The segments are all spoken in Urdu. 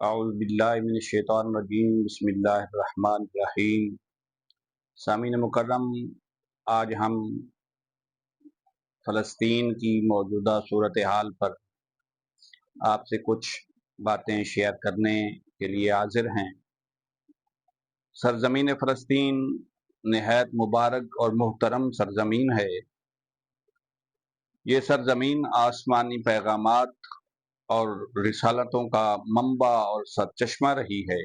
اعوذ باللہ من الشیطان الرجیم بسم اللہ الرحمن الرحیم۔ سامعین مکرم، آج ہم فلسطین کی موجودہ صورتحال پر آپ سے کچھ باتیں شیئر کرنے کے لیے حاضر ہیں۔ سرزمین فلسطین نہایت مبارک اور محترم سرزمین ہے۔ یہ سرزمین آسمانی پیغامات اور رسالتوں کا منبع اور سرچشمہ رہی ہے۔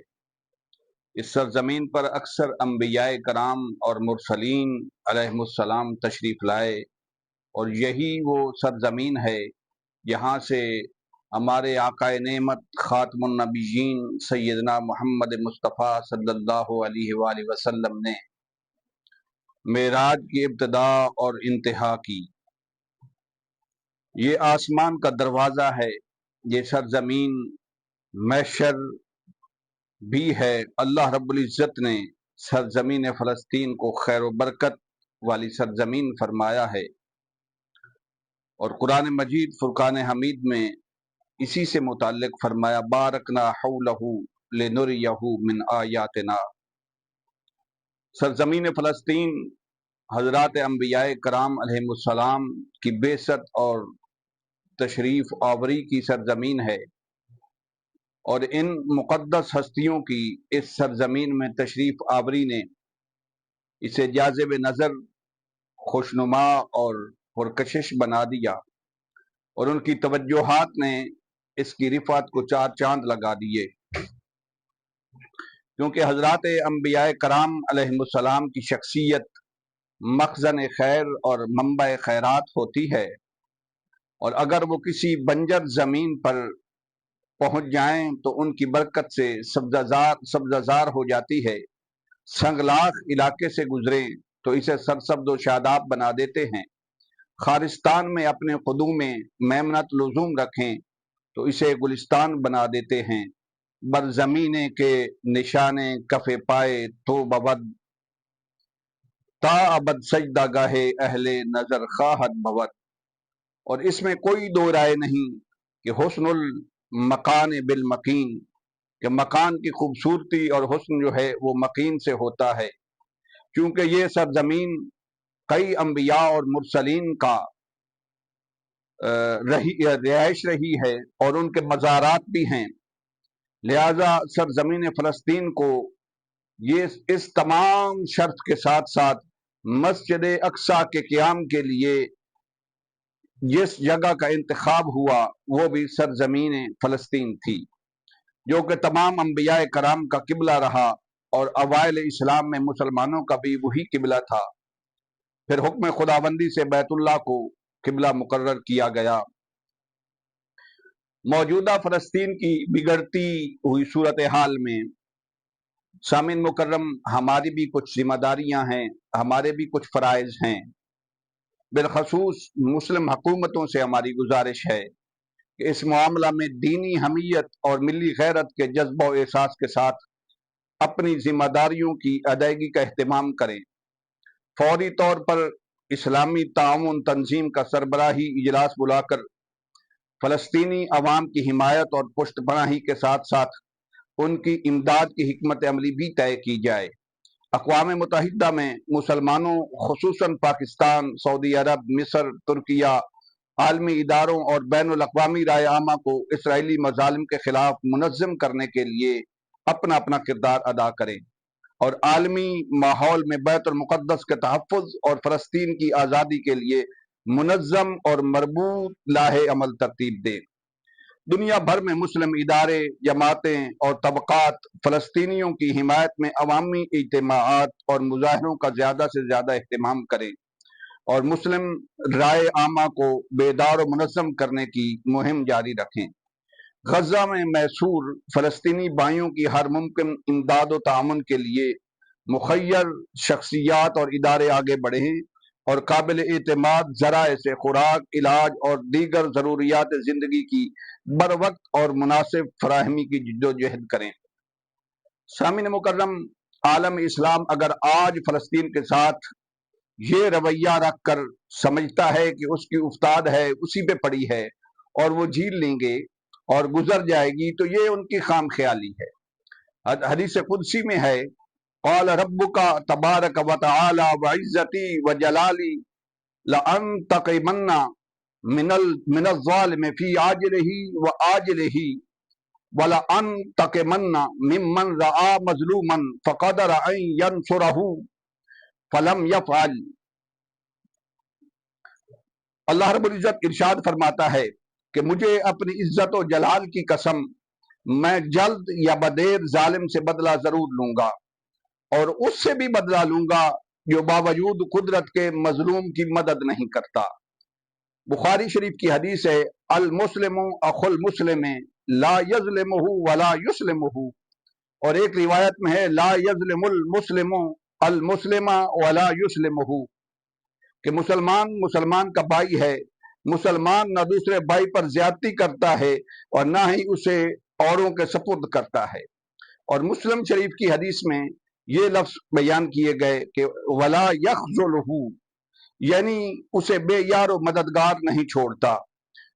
اس سرزمین پر اکثر انبیاء کرام اور مرسلین علیہم السلام تشریف لائے، اور یہی وہ سرزمین ہے یہاں سے ہمارے آقا نعمت خاتم النبیین سیدنا محمد مصطفیٰ صلی اللہ علیہ وآلہ وسلم نے معراج کی ابتدا اور انتہا کی۔ یہ آسمان کا دروازہ ہے، یہ سرزمین محشر بھی ہے۔ اللہ رب العزت نے سرزمین فلسطین کو خیر و برکت والی سرزمین فرمایا ہے، اور قرآن مجید فرقان حمید میں اسی سے متعلق فرمایا بارکنا حولہ لنریہ من آیاتنا۔ سرزمین فلسطین حضرات انبیاء کرام علیہم السلام کی بعثت اور تشریف آوری کی سرزمین ہے، اور ان مقدس ہستیوں کی اس سرزمین میں تشریف آوری نے اسے جاذب نظر، خوشنما اور پرکشش بنا دیا، اور ان کی توجہات نے اس کی رفعت کو چار چاند لگا دیے، کیونکہ حضرات انبیاء کرام علیہم السلام کی شخصیت مخزن خیر اور منبع خیرات ہوتی ہے، اور اگر وہ کسی بنجر زمین پر پہنچ جائیں تو ان کی برکت سے سبززار ہو جاتی ہے۔ سنگلاخ علاقے سے گزریں تو اسے سرسبز و شاداب بنا دیتے ہیں۔ خارستان میں اپنے قدوم میں میمنت لزوم رکھیں تو اسے گلستان بنا دیتے ہیں۔ بر زمینے کے نشانے کف پائے تو بود، تا ابد سجدہ گاہے اہل نظر خواہد بود۔ اور اس میں کوئی دو رائے نہیں کہ حسن المکان بالمکین، کہ مکان کی خوبصورتی اور حسن جو ہے وہ مکین سے ہوتا ہے، کیونکہ یہ سرزمین کئی انبیاء اور مرسلین کا رہائش رہی ہے، اور ان کے مزارات بھی ہیں۔ لہذا سرزمین فلسطین کو یہ اس تمام شرط کے ساتھ ساتھ مسجد اقصیٰ کے قیام کے لیے جس جگہ کا انتخاب ہوا وہ بھی سرزمین فلسطین تھی، جو کہ تمام انبیاء کرام کا قبلہ رہا، اور اوائل اسلام میں مسلمانوں کا بھی وہی قبلہ تھا۔ پھر حکم خداوندی سے بیت اللہ کو قبلہ مقرر کیا گیا۔ موجودہ فلسطین کی بگڑتی ہوئی صورتحال میں سامعین مکرم، ہماری بھی کچھ ذمہ داریاں ہیں، ہمارے بھی کچھ فرائض ہیں۔ بالخصوص مسلم حکومتوں سے ہماری گزارش ہے کہ اس معاملہ میں دینی حمیت اور ملی غیرت کے جذبہ و احساس کے ساتھ اپنی ذمہ داریوں کی ادائیگی کا اہتمام کریں۔ فوری طور پر اسلامی تعاون تنظیم کا سربراہی اجلاس بلا کر فلسطینی عوام کی حمایت اور پشت پناہی کے ساتھ ساتھ ان کی امداد کی حکمت عملی بھی طے کی جائے۔ اقوام متحدہ میں مسلمانوں خصوصاً پاکستان، سعودی عرب، مصر، ترکیہ، عالمی اداروں اور بین الاقوامی رائے عامہ کو اسرائیلی مظالم کے خلاف منظم کرنے کے لیے اپنا اپنا کردار ادا کریں، اور عالمی ماحول میں بیت المقدس کے تحفظ اور فلسطین کی آزادی کے لیے منظم اور مربوط لائحہ عمل ترتیب دیں۔ دنیا بھر میں مسلم ادارے، جماعتیں اور طبقات فلسطینیوں کی حمایت میں عوامی اجتماعات اور مظاہروں کا زیادہ سے زیادہ اہتمام کریں، اور مسلم رائے عامہ کو بیدار و منظم کرنے کی مہم جاری رکھیں۔ غزہ میں محصور فلسطینی بھائیوں کی ہر ممکن امداد و تعاون کے لیے مخیر شخصیات اور ادارے آگے بڑھیں، اور قابل اعتماد ذرائع سے خوراک، علاج اور دیگر ضروریات زندگی کی بر وقت اور مناسب فراہمی کی جدوجہد کریں۔ سامعین مکرم، عالم اسلام اگر آج فلسطین کے ساتھ یہ رویہ رکھ کر سمجھتا ہے کہ اس کی افتاد ہے اسی پہ پڑی ہے اور وہ جھیل لیں گے، اور گزر جائے گی تو یہ ان کی خام خیالی ہے۔ حدیث قدسی میں ہے قال ربک تبارک و تعالی وعزتی وجلالی لانتقمن من الظالم فی عاجلہ وآجلہ وَلَأَنْتَقِمَنَّ مِمَّنْ رَآ مَظْلُومًا فَقَدَرَ أَنْ يَنْصُرَهُ فَلَمْ يَفْعَلْ۔ اللہ رب العزت ارشاد فرماتا ہے کہ مجھے اپنی عزت و جلال کی قسم، میں جلد یا بدیر ظالم سے بدلہ ضرور لوں گا، اور اس سے بھی بدلہ لوں گا جو باوجود قدرت کے مظلوم کی مدد نہیں کرتا۔ بخاری شریف کی حدیث ہے المسلم اخو المسلم لا یظلمہ ولا یسلمہ، اور ایک روایت میں ہے لا یظلم المسلم المسلم ولا یسلمہ، کہ مسلمان مسلمان کا بھائی ہے، مسلمان نہ دوسرے بھائی پر زیادتی کرتا ہے اور نہ ہی اسے اوروں کے سپرد کرتا ہے۔ اور مسلم شریف کی حدیث میں یہ لفظ بیان کیے گئے کہ ولا یخذلہ، یعنی اسے بے یار و مددگار نہیں چھوڑتا۔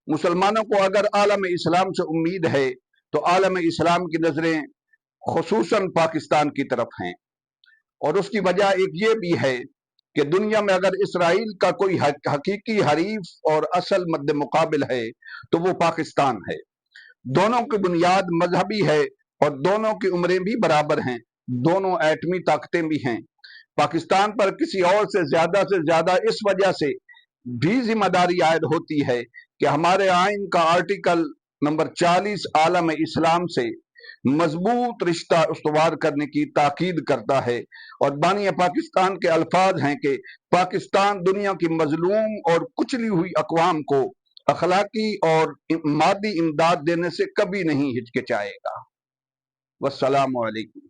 مسلمانوں کو اگر عالم اسلام سے امید ہے تو عالم اسلام کی نظریں خصوصاً پاکستان کی طرف ہیں، اور اس کی وجہ ایک یہ بھی ہے کہ دنیا میں اگر اسرائیل کا کوئی حقیقی حریف اور اصل مد مقابل ہے تو وہ پاکستان ہے۔ دونوں کی بنیاد مذہبی ہے اور دونوں کی عمریں بھی برابر ہیں، دونوں ایٹمی طاقتیں بھی ہیں۔ پاکستان پر کسی اور سے زیادہ اس وجہ سے بھی ذمہ داری عائد ہوتی ہے کہ ہمارے آئین کا آرٹیکل نمبر 40 عالم اسلام سے مضبوط رشتہ استوار کرنے کی تاکید کرتا ہے، اور بانی پاکستان کے الفاظ ہیں کہ پاکستان دنیا کی مظلوم اور کچلی ہوئی اقوام کو اخلاقی اور مادی امداد دینے سے کبھی نہیں ہچکچائے گا۔ والسلام علیکم۔